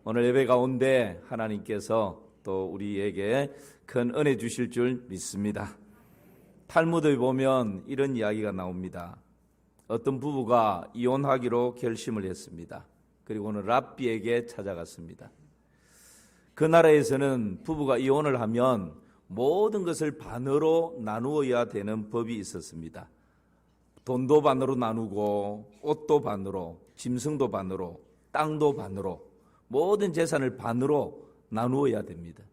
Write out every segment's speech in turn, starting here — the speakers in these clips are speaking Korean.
오늘 예배 가운데 하나님께서 또 우리에게 큰 은혜 주실 줄 믿습니다. 탈무드에 보면 이런 이야기가 나옵니다. 어떤 부부가 이혼하기로 결심을 했습니다. 그리고 오늘 랍비에게 찾아갔습니다. 그 나라에서는 부부가 이혼을 하면 모든 것을 반으로 나누어야 되는 법이 있었습니다. 돈도 반으로 나누고 옷도 반으로, 짐승도 반으로, 땅도 반으로, 모든 재산을 반으로 나누어야 됩니다.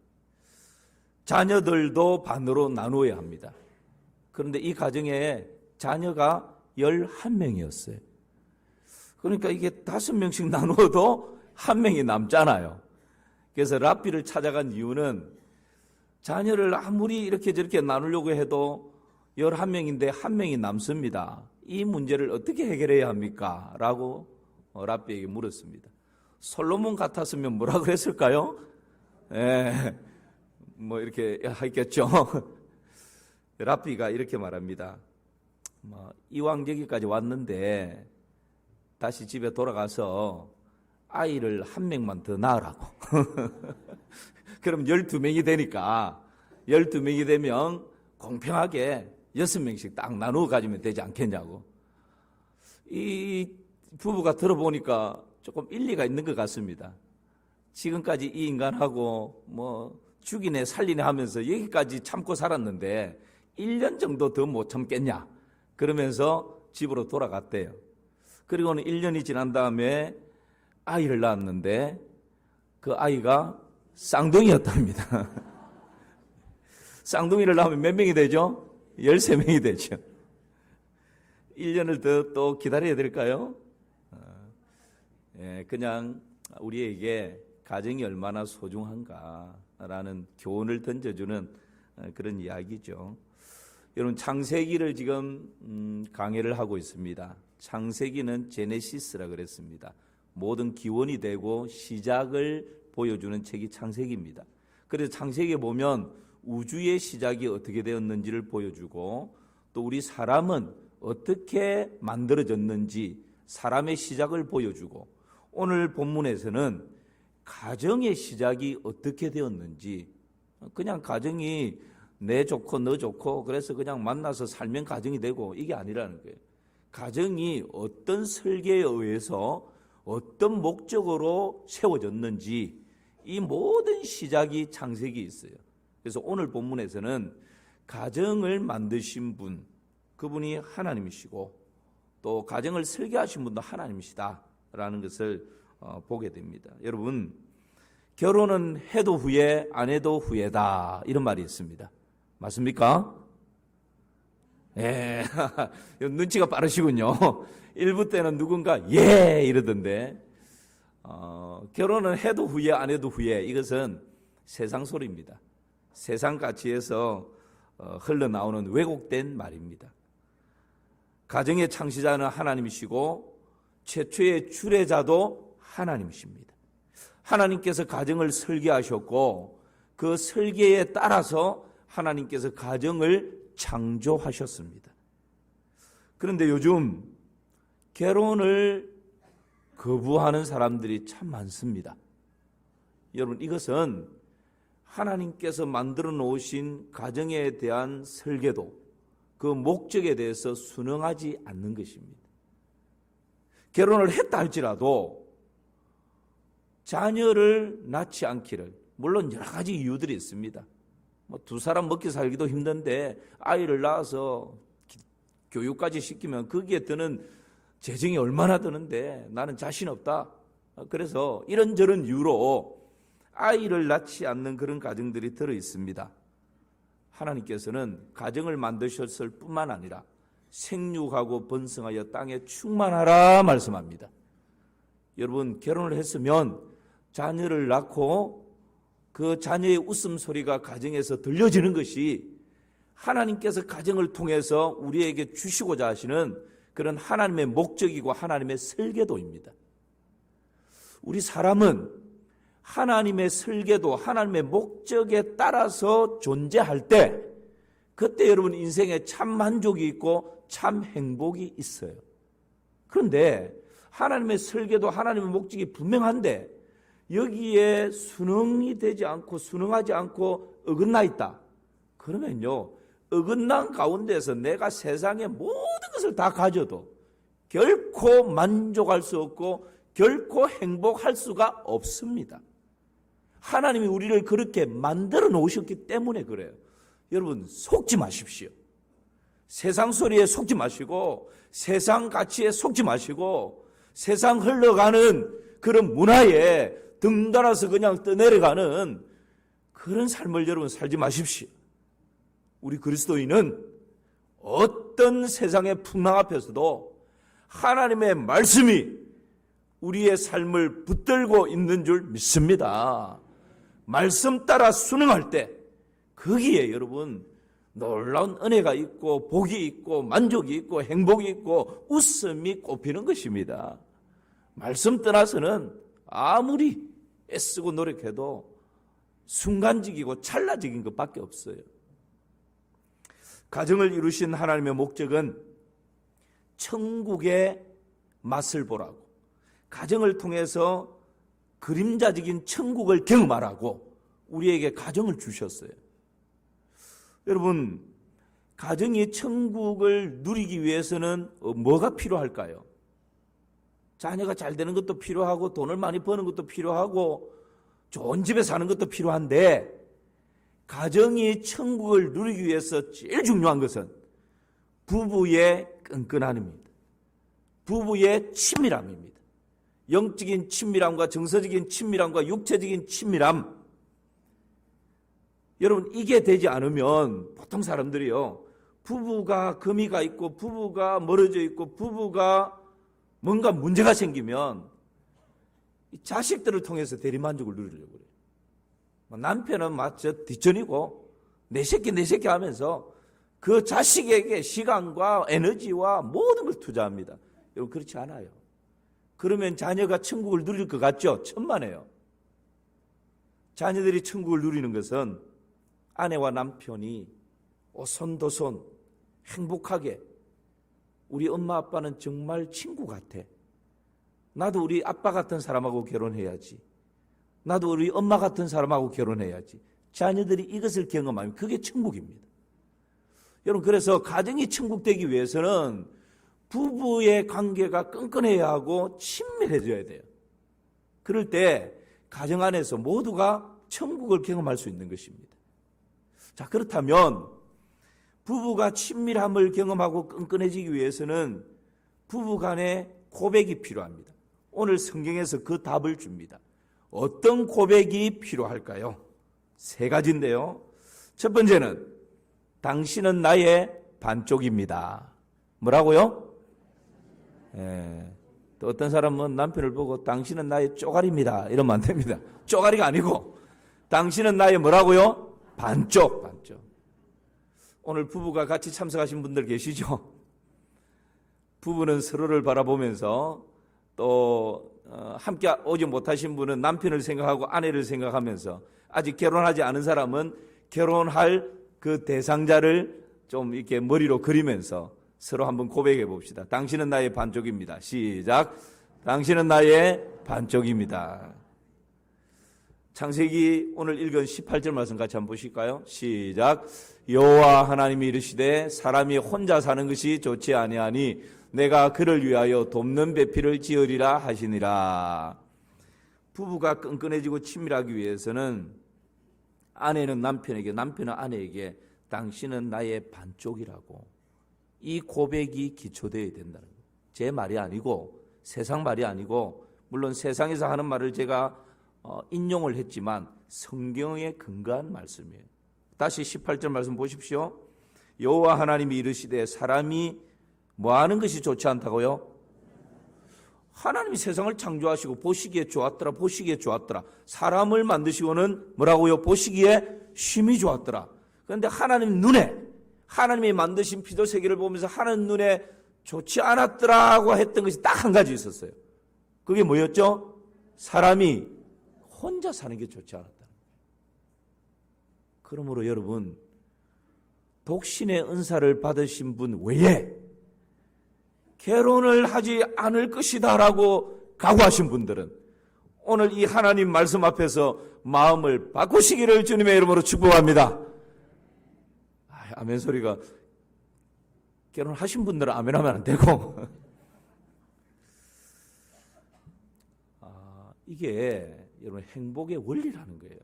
자녀들도 반으로 나누어야 합니다. 그런데 이 가정에 자녀가 11명이었어요. 그러니까 이게 5명씩 나누어도 1명이 남잖아요. 그래서 랍비를 찾아간 이유는 자녀를 아무리 이렇게 저렇게 나누려고 해도 11명인데 1명이 남습니다. 이 문제를 어떻게 해결해야 합니까? 라고 랍비에게 물었습니다. 솔로몬 같았으면 뭐라 그랬을까요? 뭐 이렇게 했겠죠. 랍비가 이렇게 말합니다. 이왕 여기까지 왔는데 다시 집에 돌아가서 아이를 1명만 더 낳으라고. 그럼 12명이 되니까 12명이 되면 공평하게 6명씩 딱 나누어 가지면 되지 않겠냐고. 이 부부가 들어보니까 조금 일리가 있는 것 같습니다. 지금까지 이 인간하고 뭐 죽이네 살리네 하면서 여기까지 참고 살았는데 1년 정도 더 못 참겠냐 그러면서 집으로 돌아갔대요. 그리고는 1년이 지난 다음에 아이를 낳았는데 그 아이가 쌍둥이였답니다. 쌍둥이를 낳으면 몇 명이 되죠? 13명이 되죠. 1년을 더 또 기다려야 될까요? 그냥 우리에게 가정이 얼마나 소중한가라는 교훈을 던져주는 그런 이야기죠. 여러분, 창세기를 지금 강해를 하고 있습니다. 창세기는 제네시스라 그랬습니다. 모든 기원이 되고 시작을 보여주는 책이 창세기입니다. 그래서 창세기에 보면 우주의 시작이 어떻게 되었는지를 보여주고 또 우리 사람은 어떻게 만들어졌는지 사람의 시작을 보여주고 오늘 본문에서는 가정의 시작이 어떻게 되었는지, 그냥 가정이 내 좋고 너 좋고 그래서 그냥 만나서 살면 가정이 되고 이게 아니라는 거예요. 가정이 어떤 설계에 의해서 어떤 목적으로 세워졌는지 이 모든 시작이 창세기에 있어요. 그래서 오늘 본문에서는 가정을 만드신 분, 그분이 하나님이시고 또 가정을 설계하신 분도 하나님이시다라는 것을 보게 됩니다. 여러분, 결혼은 해도 후회, 안 해도 후회다 이런 말이 있습니다. 맞습니까? 예, 눈치가 빠르시군요. 1부 때는 누군가 예 이러던데 결혼은 해도 후회, 안 해도 후회, 이것은 세상 소리입니다. 세상 가치에서 흘러나오는 왜곡된 말입니다. 가정의 창시자는 하나님이시고 최초의 주례자도 하나님이십니다. 하나님께서 가정을 설계하셨고 그 설계에 따라서 하나님께서 가정을 창조하셨습니다. 그런데 요즘 결혼을 거부하는 사람들이 참 많습니다. 여러분, 이것은 하나님께서 만들어 놓으신 가정에 대한 설계도, 그 목적에 대해서 순응하지 않는 것입니다. 결혼을 했다 할지라도 자녀를 낳지 않기를, 물론 여러 가지 이유들이 있습니다. 두 사람 먹기 살기도 힘든데 아이를 낳아서 교육까지 시키면 거기에 드는 재정이 얼마나 드는데 나는 자신 없다. 그래서 이런저런 이유로 아이를 낳지 않는 그런 가정들이 들어 있습니다. 하나님께서는 가정을 만드셨을 뿐만 아니라 생육하고 번성하여 땅에 충만하라 말씀합니다. 여러분, 결혼을 했으면 자녀를 낳고 그 자녀의 웃음소리가 가정에서 들려지는 것이 하나님께서 가정을 통해서 우리에게 주시고자 하시는 그런 하나님의 목적이고 하나님의 설계도입니다. 우리 사람은 하나님의 설계도, 하나님의 목적에 따라서 존재할 때 그때 여러분 인생에 참 만족이 있고 참 행복이 있어요. 그런데 하나님의 설계도, 하나님의 목적이 분명한데 여기에 순응이 되지 않고 순응하지 않고 어긋나 있다. 그러면요, 어긋난 가운데서 내가 세상의 모든 것을 다 가져도 결코 만족할 수 없고 결코 행복할 수가 없습니다. 하나님이 우리를 그렇게 만들어 놓으셨기 때문에 그래요. 여러분, 속지 마십시오. 세상 소리에 속지 마시고 세상 가치에 속지 마시고 세상 흘러가는 그런 문화에 등달아서 그냥 떠내려가는 그런 삶을 여러분 살지 마십시오. 우리 그리스도인은 어떤 세상의 풍랑 앞에서도 하나님의 말씀이 우리의 삶을 붙들고 있는 줄 믿습니다. 말씀 따라 순응할 때 거기에 여러분 놀라운 은혜가 있고 복이 있고 만족이 있고 행복이 있고 웃음이 꼽히는 것입니다. 말씀 떠나서는 아무리 애쓰고 노력해도 순간적이고 찰나적인 것밖에 없어요. 가정을 이루신 하나님의 목적은 천국의 맛을 보라고, 가정을 통해서 그림자적인 천국을 경험하라고 우리에게 가정을 주셨어요. 여러분, 가정이 천국을 누리기 위해서는 뭐가 필요할까요? 자녀가 잘 되는 것도 필요하고 돈을 많이 버는 것도 필요하고 좋은 집에 사는 것도 필요한데 가정이 천국을 누리기 위해서 제일 중요한 것은 부부의 끈끈함입니다. 부부의 친밀함입니다. 영적인 친밀함과 정서적인 친밀함과 육체적인 친밀함. 여러분, 이게 되지 않으면 보통 사람들이요, 부부가 금이가 있고 부부가 멀어져 있고 부부가 뭔가 문제가 생기면 자식들을 통해서 대리만족을 누리려고 그래요. 남편은 마저 뒷전이고 내 새끼 하면서 그 자식에게 시간과 에너지와 모든 걸 투자합니다. 여러분, 그렇지 않아요. 그러면 자녀가 천국을 누릴 것 같죠? 천만에요. 자녀들이 천국을 누리는 것은 아내와 남편이 오손도손 행복하게, 우리 엄마 아빠는 정말 친구 같아, 나도 우리 아빠 같은 사람하고 결혼해야지, 나도 우리 엄마 같은 사람하고 결혼해야지, 자녀들이 이것을 경험하면 그게 천국입니다. 여러분, 그래서 가정이 천국 되기 위해서는 부부의 관계가 끈끈해야 하고 친밀해져야 돼요. 그럴 때 가정 안에서 모두가 천국을 경험할 수 있는 것입니다. 자, 그렇다면 부부가 친밀함을 경험하고 끈끈해지기 위해서는 부부 간의 고백이 필요합니다. 오늘 성경에서 그 답을 줍니다. 어떤 고백이 필요할까요? 세 가지인데요. 첫 번째는 당신은 나의 반쪽입니다. 뭐라고요? 또 어떤 사람은 남편을 보고 당신은 나의 쪼가리입니다 이러면 안 됩니다. 쪼가리가 아니고 당신은 나의 뭐라고요? 반쪽. 오늘 부부가 같이 참석하신 분들 계시죠? 부부는 서로를 바라보면서 또 함께 오지 못하신 분은 남편을 생각하고 아내를 생각하면서, 아직 결혼하지 않은 사람은 결혼할 그 대상자를 좀 이렇게 머리로 그리면서 서로 한번 고백해 봅시다. 당신은 나의 반쪽입니다. 시작. 당신은 나의 반쪽입니다. 창세기 오늘 읽은 18절 말씀 같이 한번 보실까요? 시작. 여호와 하나님이 이르시되 사람이 혼자 사는 것이 좋지 아니하니 내가 그를 위하여 돕는 배필을 지으리라 하시니라. 부부가 끈끈해지고 친밀하기 위해서는 아내는 남편에게, 남편은 아내에게 당신은 나의 반쪽이라고, 이 고백이 기초되어야 된다는 거예요. 제 말이 아니고 세상 말이 아니고, 물론 세상에서 하는 말을 제가 인용을 했지만 성경에 근거한 말씀이에요. 다시 18절 말씀 보십시오. 여호와 하나님이 이르시되 사람이 뭐하는 것이 좋지 않다고요? 하나님이 세상을 창조하시고 보시기에 좋았더라, 보시기에 좋았더라. 사람을 만드시고는 뭐라고요? 보시기에 심히 좋았더라. 그런데 하나님 눈에, 하나님이 만드신 피조 세계를 보면서 하나님 눈에 좋지 않았더라고 했던 것이 딱 한 가지 있었어요. 그게 뭐였죠? 사람이 혼자 사는 게 좋지 않았다. 그러므로 여러분, 독신의 은사를 받으신 분 외에 결혼을 하지 않을 것이다라고 각오하신 분들은 오늘 이 하나님 말씀 앞에서 마음을 바꾸시기를 주님의 이름으로 축복합니다. 아멘 소리가, 결혼하신 분들은 아멘 하면 안 되고 이게 여러분 행복의 원리라는 거예요.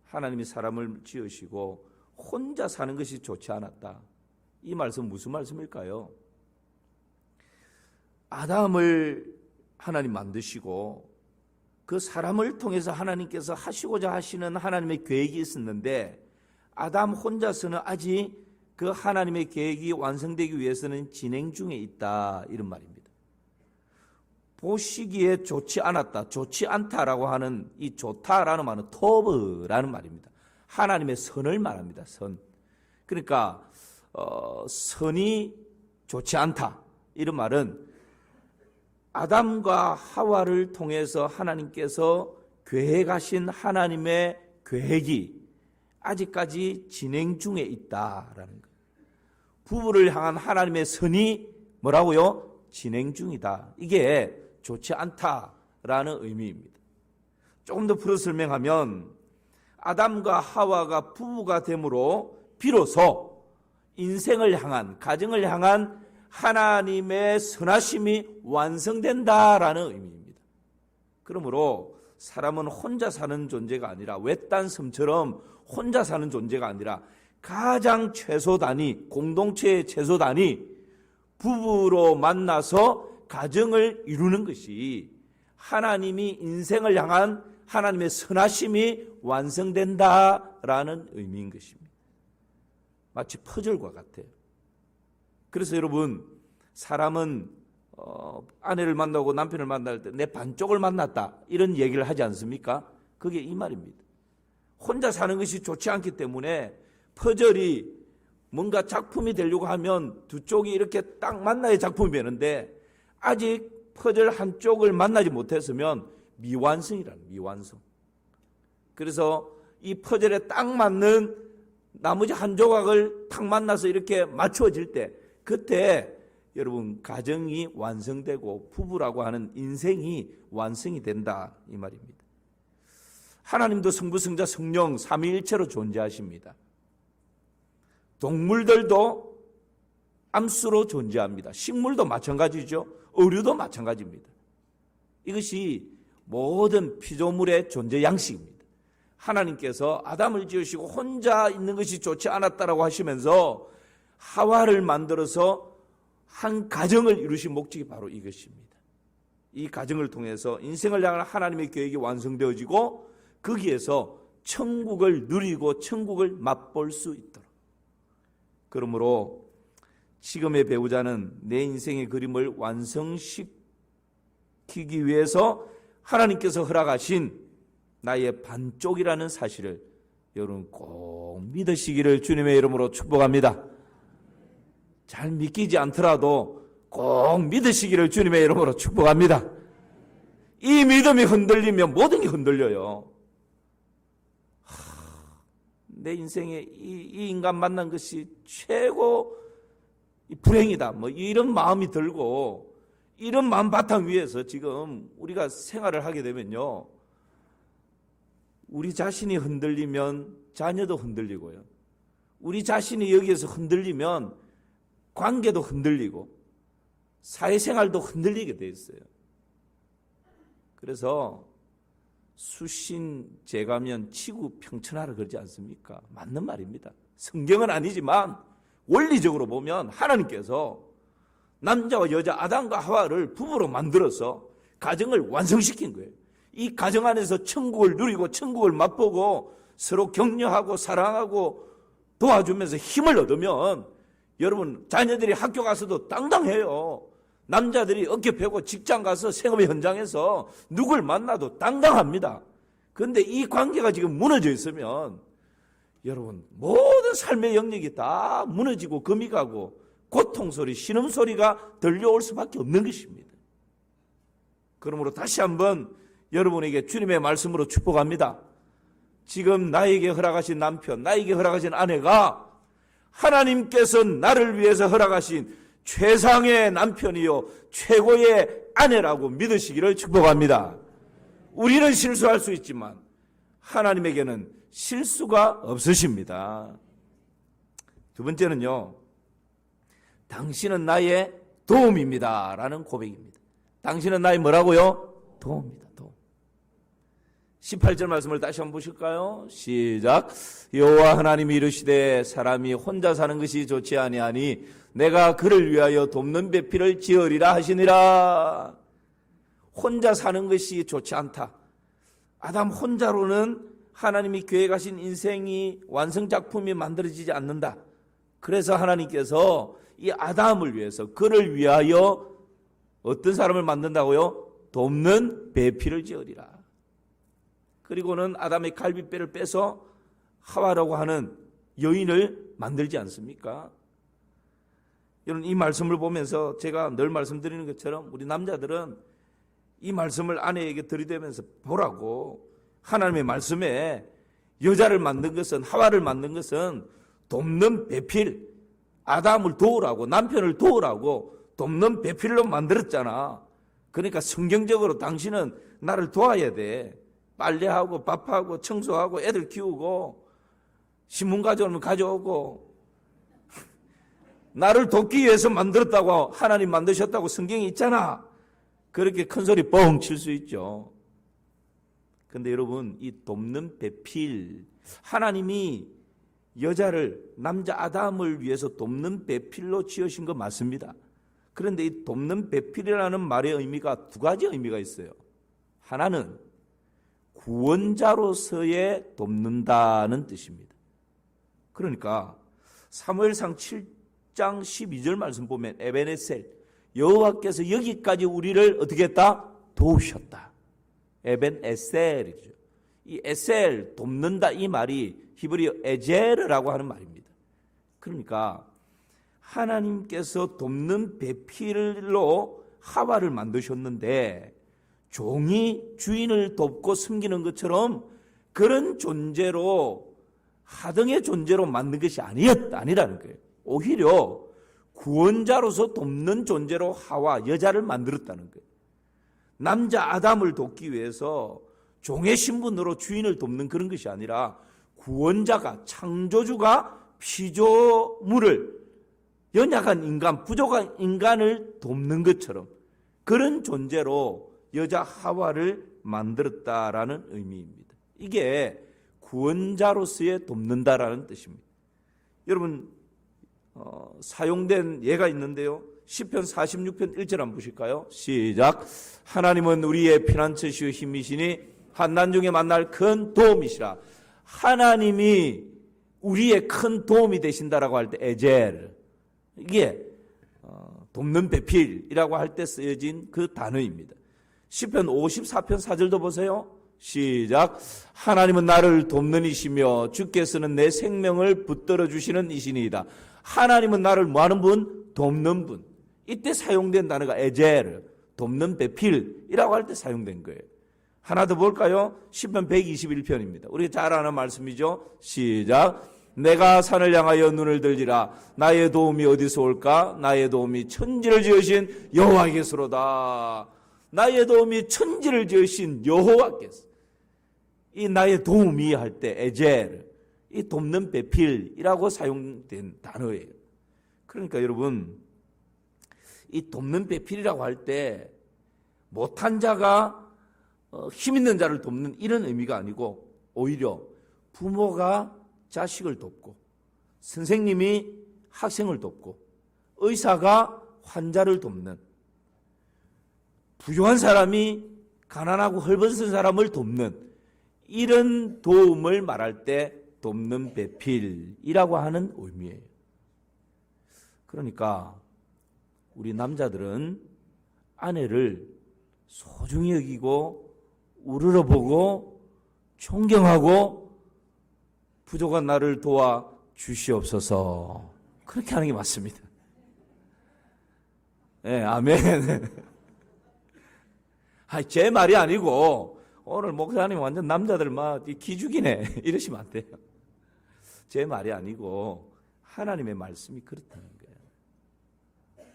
하나님이 사람을 지으시고 혼자 사는 것이 좋지 않았다. 이 말씀 무슨 말씀일까요? 아담을 하나님 만드시고 그 사람을 통해서 하나님께서 하시고자 하시는 하나님의 계획이 있었는데 아담 혼자서는 아직 그 하나님의 계획이 완성되기 위해서는 진행 중에 있다, 이런 말입니다. 보시기에 좋지 않았다, 좋지 않다라고 하는 이 좋다라는 말은 토브라는 말입니다. 하나님의 선을 말합니다. 선. 그러니까 선이 좋지 않다, 이런 말은 아담과 하와를 통해서 하나님께서 계획하신 하나님의 계획이 아직까지 진행 중에 있다라는 거예요. 부부를 향한 하나님의 선이 뭐라고요? 진행 중이다. 이게 좋지 않다라는 의미입니다. 조금 더 풀어 설명하면 아담과 하와가 부부가 됨으로 비로소 인생을 향한, 가정을 향한 하나님의 선하심이 완성된다라는 의미입니다. 그러므로 사람은 혼자 사는 존재가 아니라, 외딴 섬처럼 혼자 사는 존재가 아니라 가장 최소 단위, 공동체의 최소 단위, 부부로 만나서 가정을 이루는 것이 하나님이 인생을 향한 하나님의 선하심이 완성된다라는 의미인 것입니다. 마치 퍼즐과 같아요. 그래서 여러분, 사람은 아내를 만나고 남편을 만날 때 내 반쪽을 만났다, 이런 얘기를 하지 않습니까? 그게 이 말입니다. 혼자 사는 것이 좋지 않기 때문에 퍼즐이 뭔가 작품이 되려고 하면 두 쪽이 이렇게 딱 만나야 작품이 되는데 아직 퍼즐 한쪽을 만나지 못했으면 미완성이라는, 미완성. 그래서 이 퍼즐에 딱 맞는 나머지 한 조각을 딱 만나서 이렇게 맞춰질 때, 그때 여러분 가정이 완성되고 부부라고 하는 인생이 완성이 된다, 이 말입니다. 하나님도 성부, 성자, 성령 삼위일체로 존재하십니다. 동물들도 암수로 존재합니다. 식물도 마찬가지죠. 어류도 마찬가지입니다. 이것이 모든 피조물의 존재 양식입니다. 하나님께서 아담을 지으시고 혼자 있는 것이 좋지 않았다라고 하시면서 하와를 만들어서 한 가정을 이루신 목적이 바로 이것입니다. 이 가정을 통해서 인생을 향한 하나님의 계획이 완성되어지고 거기에서 천국을 누리고 천국을 맛볼 수 있도록. 그러므로 지금의 배우자는 내 인생의 그림을 완성시키기 위해서 하나님께서 허락하신 나의 반쪽이라는 사실을 여러분 꼭 믿으시기를 주님의 이름으로 축복합니다. 잘 믿기지 않더라도 꼭 믿으시기를 주님의 이름으로 축복합니다. 이 믿음이 흔들리면 모든 게 흔들려요. 내 인생에 이 인간 만난 것이 최고 불행이다, 뭐 이런 마음이 들고, 이런 마음 바탕 위에서 지금 우리가 생활을 하게 되면요, 우리 자신이 흔들리면 자녀도 흔들리고요, 우리 자신이 여기에서 흔들리면 관계도 흔들리고 사회생활도 흔들리게 돼 있어요. 그래서 수신제가면 치구평천하라 그러지 않습니까? 맞는 말입니다. 성경은 아니지만 원리적으로 보면 하나님께서 남자와 여자 아담과 하와를 부부로 만들어서 가정을 완성시킨 거예요. 이 가정 안에서 천국을 누리고 천국을 맛보고 서로 격려하고 사랑하고 도와주면서 힘을 얻으면 여러분 자녀들이 학교 가서도 당당해요. 남자들이 어깨 펴고 직장 가서 생업의 현장에서 누굴 만나도 당당합니다. 그런데 이 관계가 지금 무너져 있으면 여러분 모든 삶의 영역이 다 무너지고 금이 가고 고통소리, 신음소리가 들려올 수밖에 없는 것입니다. 그러므로 다시 한번 여러분에게 주님의 말씀으로 축복합니다. 지금 나에게 허락하신 남편, 나에게 허락하신 아내가 하나님께서 나를 위해서 허락하신 최상의 남편이요 최고의 아내라고 믿으시기를 축복합니다. 우리는 실수할 수 있지만 하나님에게는 실수가 없으십니다. 두 번째는요, 당신은 나의 도움입니다 라는 고백입니다. 당신은 나의 뭐라고요? 도움입니다. 도움. 18절 말씀을 다시 한번 보실까요? 시작. 여호와 하나님이 이르시되 사람이 혼자 사는 것이 좋지 아니하니 내가 그를 위하여 돕는 배필을 지으리라 하시니라. 혼자 사는 것이 좋지 않다. 아담 혼자로는 하나님이 계획하신 인생이 완성작품이 만들어지지 않는다. 그래서 하나님께서 이 아담을 위해서, 그를 위하여 어떤 사람을 만든다고요? 돕는 배필을 지으리라. 그리고는 아담의 갈비뼈를 빼서 하와라고 하는 여인을 만들지 않습니까? 여러분, 이 말씀을 보면서 제가 늘 말씀드리는 것처럼 우리 남자들은 이 말씀을 아내에게 들이대면서 보라고. 하나님의 말씀에 여자를 만든 것은, 하와를 만든 것은 돕는 배필, 아담을 도우라고, 남편을 도우라고 돕는 배필로 만들었잖아. 그러니까 성경적으로 당신은 나를 도와야 돼. 빨래하고 밥하고 청소하고 애들 키우고 신문 가져오면 가져오고 나를 돕기 위해서 만들었다고, 하나님 만드셨다고 성경에 있잖아. 그렇게 큰 소리 뻥 칠 수 있죠. 그런데 여러분, 이 돕는 배필, 하나님이 여자를, 남자 아담을 위해서 돕는 배필로 지으신 거 맞습니다. 그런데 이 돕는 배필이라는 말의 의미가 두 가지 의미가 있어요. 하나는 구원자로서의 돕는다는 뜻입니다. 그러니까 사무엘상 7장 12절 말씀 보면 에벤에셀, 여호와께서 여기까지 우리를 어떻게 했다? 도우셨다. 에벤에셀이죠. 이 에셀, 돕는다, 이 말이 히브리어 에제르라고 하는 말입니다. 그러니까 하나님께서 돕는 배필로 하와를 만드셨는데 종이 주인을 돕고 섬기는 것처럼 그런 존재로, 하등의 존재로 만든 것이 아니라는 거예요. 오히려 구원자로서 돕는 존재로 하와, 여자를 만들었다는 거예요. 남자 아담을 돕기 위해서 종의 신분으로 주인을 돕는 그런 것이 아니라 구원자가, 창조주가 피조물을, 연약한 인간, 부족한 인간을 돕는 것처럼 그런 존재로 여자 하와를 만들었다라는 의미입니다. 이게 구원자로서의 돕는다라는 뜻입니다. 여러분, 사용된 예가 있는데요. 시편 46편 1절 한번 보실까요? 시작. 하나님은 우리의 피난처시오 힘이시니 환난 중에 만날 큰 도움이시라. 하나님이 우리의 큰 도움이 되신다라고 할 때 에젤, 이게 돕는 배필이라고 할 때 쓰여진 그 단어입니다. 시편 54편 4절도 보세요. 시작. 하나님은 나를 돕는 이시며 주께서는 내 생명을 붙들어 주시는 이시니이다. 하나님은 나를 뭐하는 분? 돕는 분. 이때 사용된 단어가 에젤, 돕는 배필이라고 할 때 사용된 거예요. 하나 더 볼까요? 시편 121편입니다. 우리가 잘 아는 말씀이죠. 시작. 내가 산을 향하여 눈을 들리라. 나의 도움이 어디서 올까? 나의 도움이 천지를 지으신 여호와께서로다. 나의 도움이 천지를 지으신 여호와께서. 이 나의 도움이 할 때 에젤, 이 돕는 배필이라고 사용된 단어예요. 그러니까 여러분, 이 돕는 배필이라고 할 때 못한 자가 힘 있는 자를 돕는 이런 의미가 아니고, 오히려 부모가 자식을 돕고, 선생님이 학생을 돕고, 의사가 환자를 돕는, 부유한 사람이 가난하고 헐벗은 사람을 돕는 이런 도움을 말할 때 돕는 배필이라고 하는 의미예요. 그러니까 우리 남자들은 아내를 소중히 여기고 우러러보고 존경하고 부족한 나를 도와 주시옵소서, 그렇게 하는 게 맞습니다. 네, 아멘. 제 말이 아니고 오늘 목사님 완전 남자들 막 기죽이네 이러시면 안 돼요. 제 말이 아니고 하나님의 말씀이 그렇다는 거예요.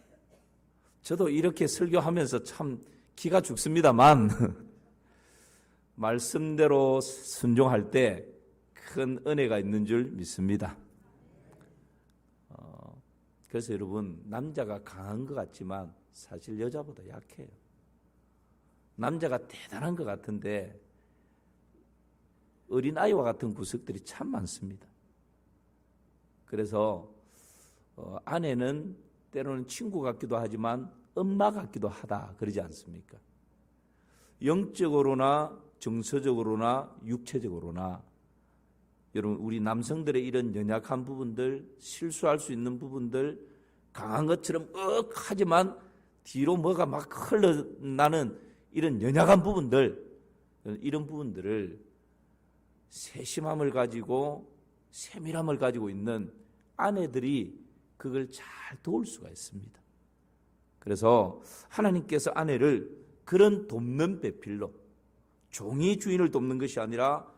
저도 이렇게 설교하면서 참 기가 죽습니다만 말씀대로 순종할 때 큰 은혜가 있는 줄 믿습니다. 그래서 여러분, 남자가 강한 것 같지만 사실 여자보다 약해요. 남자가 대단한 것 같은데 어린아이와 같은 구석들이 참 많습니다. 그래서 아내는 때로는 친구 같기도 하지만 엄마 같기도 하다 그러지 않습니까? 영적으로나 정서적으로나 육체적으로나 여러분, 우리 남성들의 이런 연약한 부분들, 실수할 수 있는 부분들, 강한 것처럼 하지만 뒤로 뭐가 막 흘러나는 이런 연약한 부분들, 이런 부분들을 세심함을 가지고 세밀함을 가지고 있는 아내들이 그걸 잘 도울 수가 있습니다. 그래서 하나님께서 아내를 그런 돕는 배필로, 종이 주인을 돕는 것이 아니라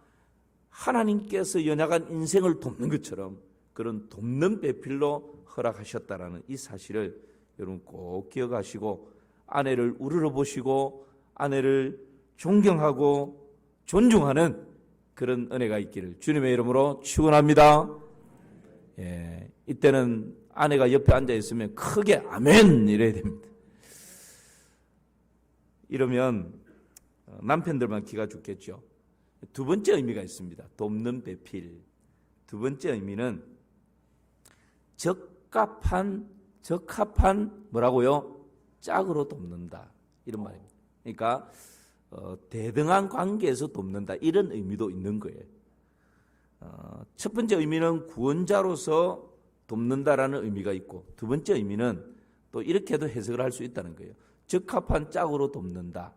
하나님께서 연약한 인생을 돕는 것처럼 그런 돕는 배필로 허락하셨다라는 이 사실을 여러분 꼭 기억하시고 아내를 우러러 보시고 아내를 존경하고 존중하는 그런 은혜가 있기를 주님의 이름으로 축원합니다. 예, 이때는 아내가 옆에 앉아 있으면 크게 아멘 이래야 됩니다. 이러면 남편들만 기가 죽겠죠. 두 번째 의미가 있습니다. 돕는 배필. 두 번째 의미는 적합한 뭐라고요? 짝으로 돕는다. 이런 말입니다. 그러니까 대등한 관계에서 돕는다. 이런 의미도 있는 거예요. 첫 번째 의미는 구원자로서 돕는다라는 의미가 있고 두 번째 의미는 또 이렇게도 해석을 할 수 있다는 거예요. 적합한 짝으로 돕는다.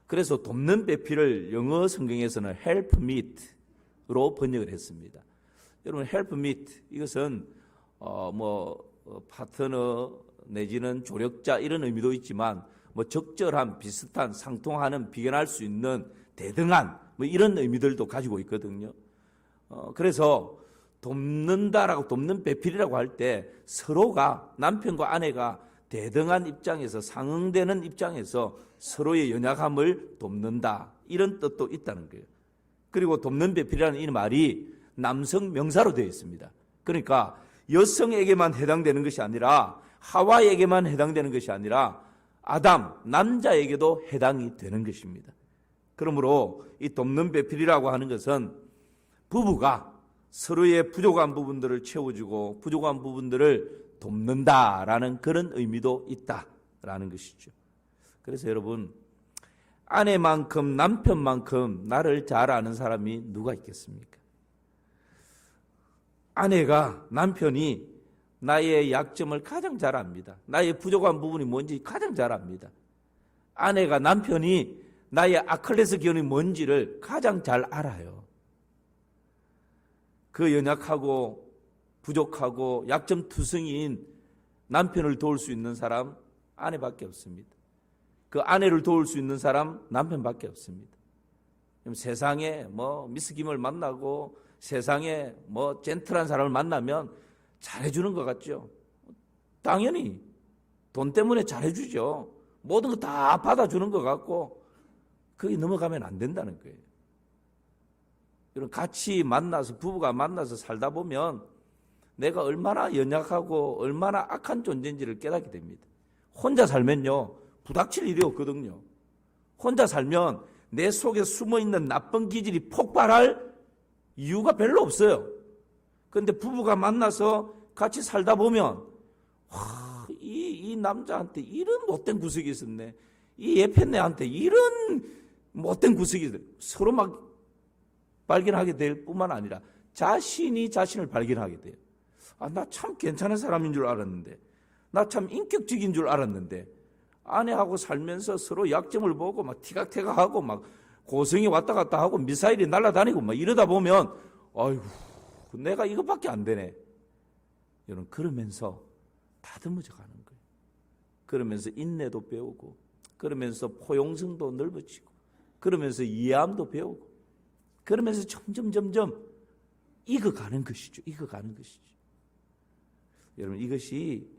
그래서 돕는 배필을 영어 성경에서는 helpmeet로 번역을 했습니다. 여러분 helpmeet 이것은 파트너 내지는 조력자 이런 의미도 있지만 적절한 비슷한 상통하는 비견할 수 있는 대등한 이런 의미들도 가지고 있거든요. 그래서 돕는다라고 돕는 배필이라고 할 때 서로가 남편과 아내가 대등한 입장에서 상응되는 입장에서 서로의 연약함을 돕는다 이런 뜻도 있다는 거예요. 그리고 돕는 배필이라는 이 말이 남성 명사로 되어 있습니다. 그러니까 여성에게만 해당되는 것이 아니라 하와에게만 해당되는 것이 아니라 아담 남자에게도 해당이 되는 것입니다. 그러므로 이 돕는 배필이라고 하는 것은 부부가 서로의 부족한 부분들을 채워주고 부족한 부분들을 돕는다라는 그런 의미도 있다라는 것이죠. 그래서 여러분, 아내만큼 남편만큼 나를 잘 아는 사람이 누가 있겠습니까? 아내가 남편이 나의 약점을 가장 잘 압니다. 나의 부족한 부분이 뭔지 가장 잘 압니다. 아내가 남편이 나의 아킬레스건이 뭔지를 가장 잘 알아요. 그 연약하고 부족하고 약점투성이인 남편을 도울 수 있는 사람 아내밖에 없습니다. 그 아내를 도울 수 있는 사람 남편밖에 없습니다. 세상에 미스 김을 만나고 세상에 젠틀한 사람을 만나면 잘해주는 것 같죠. 당연히 돈 때문에 잘해주죠. 모든 거 다 받아주는 것 같고 거기 넘어가면 안 된다는 거예요. 여러분 같이 만나서 부부가 만나서 살다 보면 내가 얼마나 연약하고 얼마나 악한 존재인지를 깨닫게 됩니다. 혼자 살면요 부닥칠 일이 없거든요. 혼자 살면 내 속에 숨어있는 나쁜 기질이 폭발할 이유가 별로 없어요. 그런데 부부가 만나서 같이 살다 보면 이 남자한테 이런 못된 구석이 있었네. 이 예편네한테 이런 못된 구석이 있었네. 서로 막 발견하게 될 뿐만 아니라 자신이 자신을 발견하게 돼요. 나 참 괜찮은 사람인 줄 알았는데 나 참 인격적인 줄 알았는데 아내하고 살면서 서로 약점을 보고 막 티각태각하고 막 고성이 왔다 갔다 하고 미사일이 날아다니고 막 이러다 보면 아이고 내가 이것밖에 안 되네. 여러분 그러면서 다듬어져 가는 거예요. 그러면서 인내도 배우고 그러면서 포용성도 넓어지고 그러면서 이해함도 배우고 그러면서 점점 익어가는 것이죠. 익어가는 것이죠. 여러분 이것이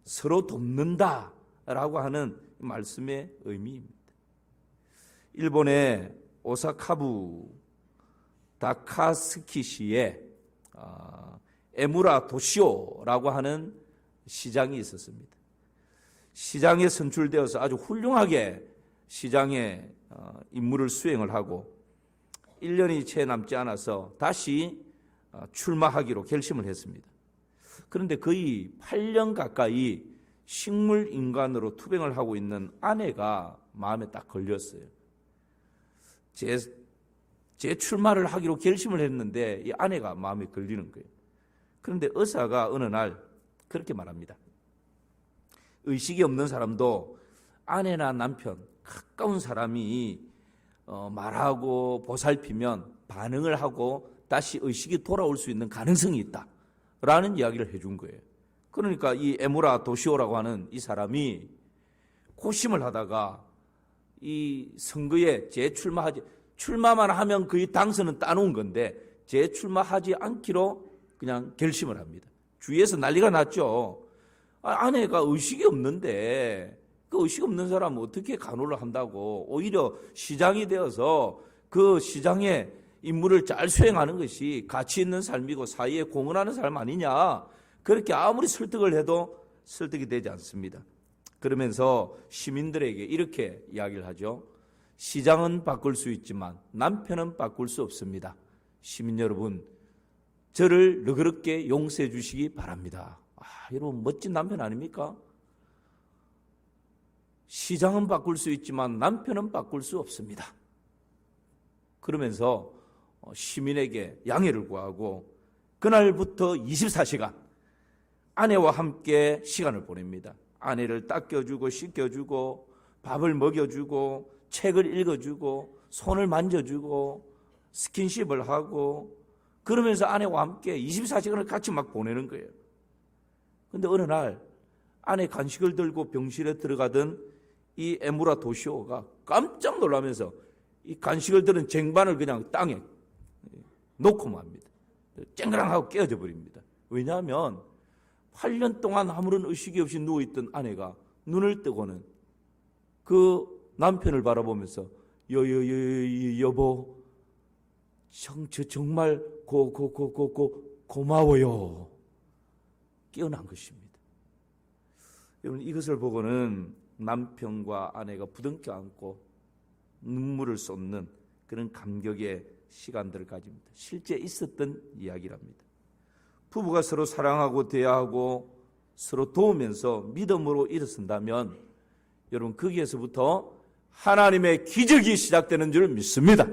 서로 돕는다라고 하는 말씀의 의미입니다. 일본의 오사카부 다카스키시에 에무라 도시오라고 하는 시장이 있었습니다. 시장에 선출되어서 아주 훌륭하게 시장의 임무를 수행을 하고 1년이 채 남지 않아서 다시 출마하기로 결심을 했습니다. 그런데 거의 8년 가까이 식물인간으로 투병을 하고 있는 아내가 마음에 딱 걸렸어요. 재출마를 하기로 결심을 했는데 이 아내가 마음에 걸리는 거예요. 그런데 의사가 어느 날 그렇게 말합니다. 의식이 없는 사람도 아내나 남편, 가까운 사람이 말하고 보살피면 반응을 하고 다시 의식이 돌아올 수 있는 가능성이 있다라는 이야기를 해준 거예요. 그러니까 이 에무라 도시오라고 하는 이 사람이 고심을 하다가 이 선거에 출마만 하면 거의 당선은 따놓은 건데 재출마하지 않기로 그냥 결심을 합니다. 주위에서 난리가 났죠. 아내가 의식이 없는데 그 의식 없는 사람은 어떻게 간호를 한다고. 오히려 시장이 되어서 그 시장의 임무를 잘 수행하는 것이 가치 있는 삶이고 사회에 공헌하는 삶 아니냐. 그렇게 아무리 설득을 해도 설득이 되지 않습니다. 그러면서 시민들에게 이렇게 이야기를 하죠. 시장은 바꿀 수 있지만 남편은 바꿀 수 없습니다. 시민 여러분, 저를 너그럽게 용서해 주시기 바랍니다. 여러분 멋진 남편 아닙니까? 시장은 바꿀 수 있지만 남편은 바꿀 수 없습니다. 그러면서 시민에게 양해를 구하고 그날부터 24시간 아내와 함께 시간을 보냅니다. 아내를 닦여주고 씻겨주고 밥을 먹여주고 책을 읽어주고 손을 만져주고 스킨십을 하고 그러면서 아내와 함께 24시간을 같이 막 보내는 거예요. 그런데 어느 날 아내 간식을 들고 병실에 들어가던 이 에무라 도시오가 깜짝 놀라면서 이 간식을 들은 쟁반을 그냥 땅에 놓고 맙니다. 쨍그랑하고 깨어져 버립니다. 왜냐하면 8년 동안 아무런 의식이 없이 누워있던 아내가 눈을 뜨고는 그 남편을 바라보면서 여보 정말 고마워요. 깨어난 것입니다. 여러분 이것을 보고는 남편과 아내가 부둥켜 안고 눈물을 쏟는 그런 감격의 시간들을 가집니다. 실제 있었던 이야기랍니다. 부부가 서로 사랑하고 대화하고 서로 도우면서 믿음으로 일어선다면 여러분 거기에서부터 하나님의 기적이 시작되는 줄 믿습니다.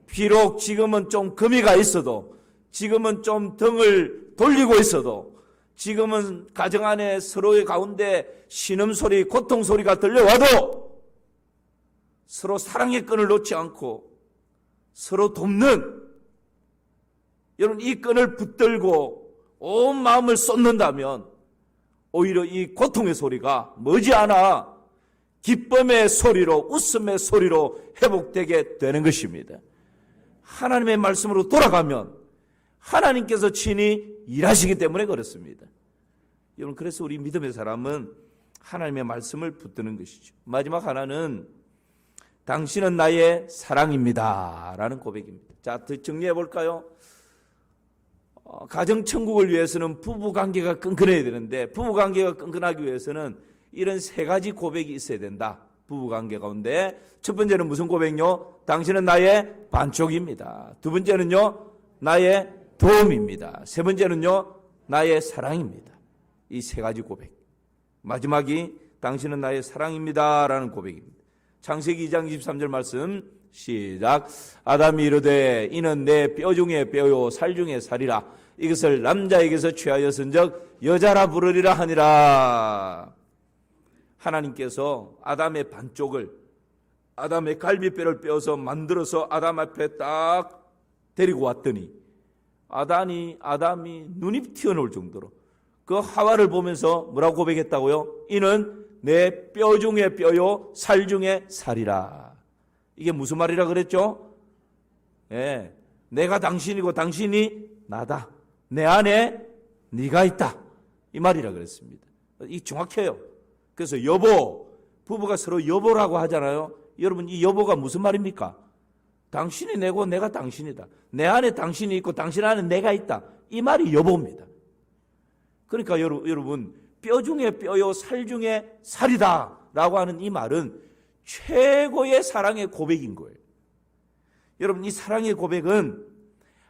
비록 지금은 좀 금이 가 있어도 지금은 좀 등을 돌리고 있어도 지금은 가정 안에 서로의 가운데 신음소리, 고통소리가 들려와도 서로 사랑의 끈을 놓지 않고 서로 돕는 여러분 이 끈을 붙들고 온 마음을 쏟는다면 오히려 이 고통의 소리가 머지않아 기쁨의 소리로 웃음의 소리로 회복되게 되는 것입니다. 하나님의 말씀으로 돌아가면 하나님께서 친히 일하시기 때문에 그렇습니다. 여러분 그래서 우리 믿음의 사람은 하나님의 말씀을 붙드는 것이죠. 마지막 하나는 당신은 나의 사랑입니다 라는 고백입니다. 자, 정리해 볼까요? 가정천국을 위해서는 부부관계가 끈끈해야 되는데 부부관계가 끈끈하기 위해서는 이런 세 가지 고백이 있어야 된다. 부부관계 가운데 첫 번째는 무슨 고백요? 당신은 나의 반쪽입니다. 두 번째는요, 나의 도움입니다. 세 번째는요, 나의 사랑입니다. 이 세 가지 고백. 마지막이 당신은 나의 사랑입니다 라는 고백입니다. 창세기 2장 23절 말씀 시작. 아담이 이르되 이는 내 뼈 중에 뼈요 살 중에 살이라. 이것을 남자에게서 취하였은즉 여자라 부르리라 하니라. 하나님께서 아담의 반쪽을 아담의 갈비뼈를 빼어서 만들어서 아담 앞에 딱 데리고 왔더니 아담이 눈이 튀어나올 정도로 그 하와를 보면서 뭐라고 고백했다고요? 이는 내 뼈 중에 뼈요 살 중에 살이라. 이게 무슨 말이라 그랬죠? 예, 내가 당신이고 당신이 나다. 내 안에 네가 있다. 이 말이라 그랬습니다. 이 정확해요. 그래서 여보, 부부가 서로 여보라고 하잖아요. 여러분 이 여보가 무슨 말입니까? 당신이 내고 내가 당신이다. 내 안에 당신이 있고 당신 안에 내가 있다. 이 말이 여보입니다. 그러니까 여러분 뼈 중에 뼈요 살 중에 살이다 라고 하는 이 말은 최고의 사랑의 고백인 거예요. 여러분 이 사랑의 고백은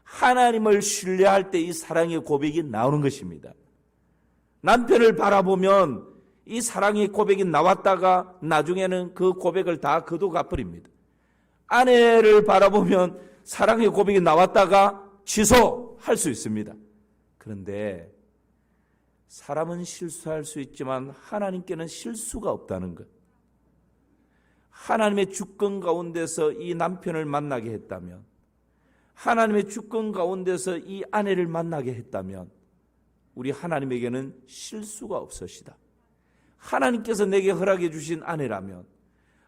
하나님을 신뢰할 때 이 사랑의 고백이 나오는 것입니다. 남편을 바라보면 이 사랑의 고백이 나왔다가 나중에는 그 고백을 다 거둬가버립니다. 아내를 바라보면 사랑의 고백이 나왔다가 취소할 수 있습니다. 그런데 사람은 실수할 수 있지만 하나님께는 실수가 없다는 것. 하나님의 주권 가운데서 이 남편을 만나게 했다면, 하나님의 주권 가운데서 이 아내를 만나게 했다면 우리 하나님에게는 실수가 없으시다. 하나님께서 내게 허락해 주신 아내라면,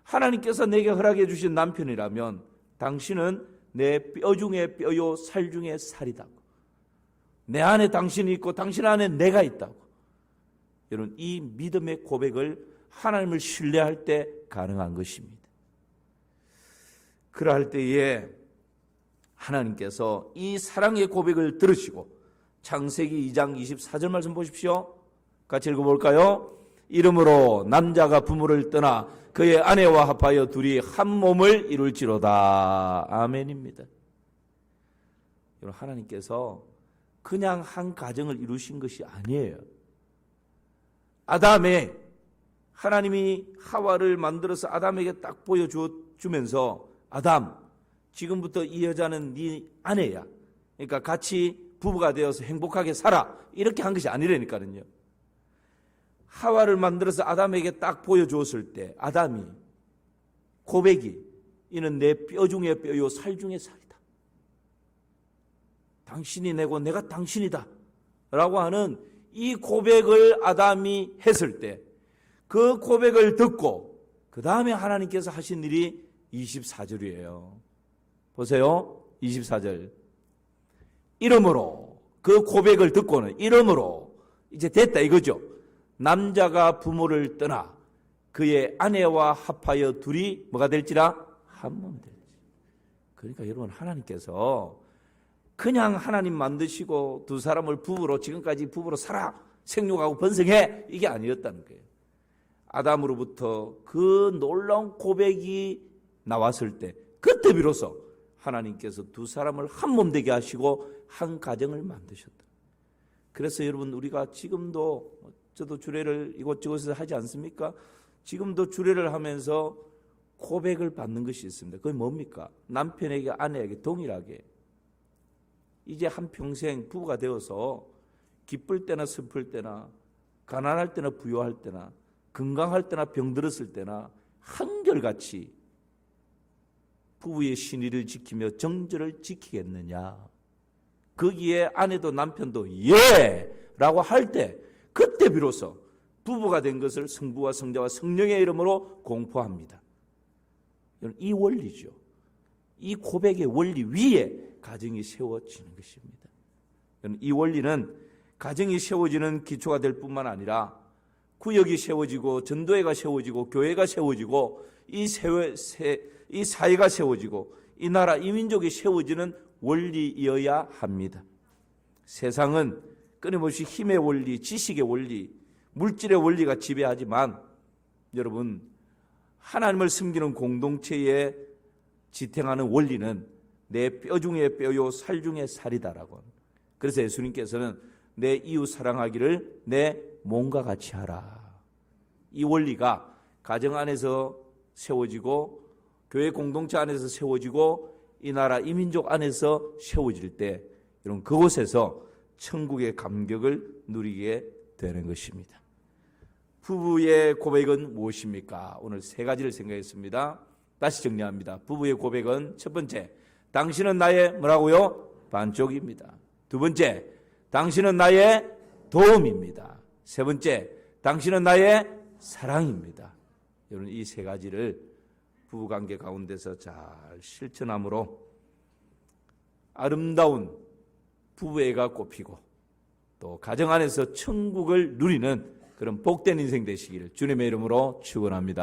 하나님께서 내게 허락해 주신 남편이라면 당신은 내 뼈 중에 뼈요 살 중에 살이다. 내 안에 당신이 있고 당신 안에 내가 있다고. 여러분 이 믿음의 고백을 하나님을 신뢰할 때 가능한 것입니다. 그러할 때에 하나님께서 이 사랑의 고백을 들으시고 창세기 2장 24절 말씀 보십시오. 같이 읽어볼까요? 이러므로 남자가 부모를 떠나 그의 아내와 합하여 둘이 한 몸을 이룰지로다. 아멘입니다. 여러분 하나님께서 그냥 한 가정을 이루신 것이 아니에요. 아담에 하나님이 하와를 만들어서 아담에게 딱 보여주면서 아담 지금부터 이 여자는 네 아내야. 그러니까 같이 부부가 되어서 행복하게 살아. 이렇게 한 것이 아니라니까요. 하와를 만들어서 아담에게 딱 보여주었을 때 아담이 고백이 이는 내 뼈 중에 뼈요 살 중에 살이다. 당신이 내고 내가 당신이다 라고 하는 이 고백을 아담이 했을 때 그 고백을 듣고 그 다음에 하나님께서 하신 일이 24절이에요. 보세요. 24절. 이러므로 그 고백을 듣고는 이러므로 이제 됐다 이거죠. 남자가 부모를 떠나 그의 아내와 합하여 둘이 뭐가 될지라 한 몸 될지. 그러니까 여러분 하나님께서 그냥 하나님 만드시고 두 사람을 부부로 지금까지 부부로 살아 생육하고 번성해 이게 아니었다는 거예요. 아담으로부터 그 놀라운 고백이 나왔을 때 그때 비로소 하나님께서 두 사람을 한 몸 되게 하시고 한 가정을 만드셨다. 그래서 여러분 우리가 지금도 저도 주례를 이곳저곳에서 하지 않습니까? 지금도 주례를 하면서 고백을 받는 것이 있습니다. 그게 뭡니까? 남편에게 아내에게 동일하게 이제 한평생 부부가 되어서 기쁠 때나 슬플 때나 가난할 때나 부유할 때나 건강할 때나 병들었을 때나 한결같이 부부의 신의를 지키며 정절을 지키겠느냐. 거기에 아내도 남편도 예! 라고 할 때 그때 비로소 부부가 된 것을 성부와 성자와 성령의 이름으로 공포합니다. 이 원리죠. 이 고백의 원리 위에 가정이 세워지는 것입니다. 이 원리는 가정이 세워지는 기초가 될 뿐만 아니라 구역이 세워지고 전도회가 세워지고 교회가 세워지고 이 사회가 세워지고 이 나라 이 민족이 세워지는 원리이어야 합니다. 세상은 끊임없이 힘의 원리, 지식의 원리, 물질의 원리가 지배하지만 여러분 하나님을 섬기는 공동체에 지탱하는 원리는 내 뼈 중에 뼈요 살 중에 살이다라고. 그래서 예수님께서는 내 이웃 사랑하기를 내 몸과 같이 하라. 이 원리가 가정 안에서 세워지고 교회 공동체 안에서 세워지고 이 나라 이 민족 안에서 세워질 때 여러분 그곳에서 천국의 감격을 누리게 되는 것입니다. 부부의 고백은 무엇입니까? 오늘 세 가지를 생각했습니다. 다시 정리합니다. 부부의 고백은 첫 번째, 당신은 나의 뭐라고요? 반쪽입니다. 두 번째, 당신은 나의 도움입니다. 세 번째, 당신은 나의 사랑입니다. 여러분 이 세 가지를 부부관계 가운데서 잘 실천함으로 아름다운 부부애가 꽃피고 또 가정 안에서 천국을 누리는 그런 복된 인생 되시기를 주님의 이름으로 축원합니다.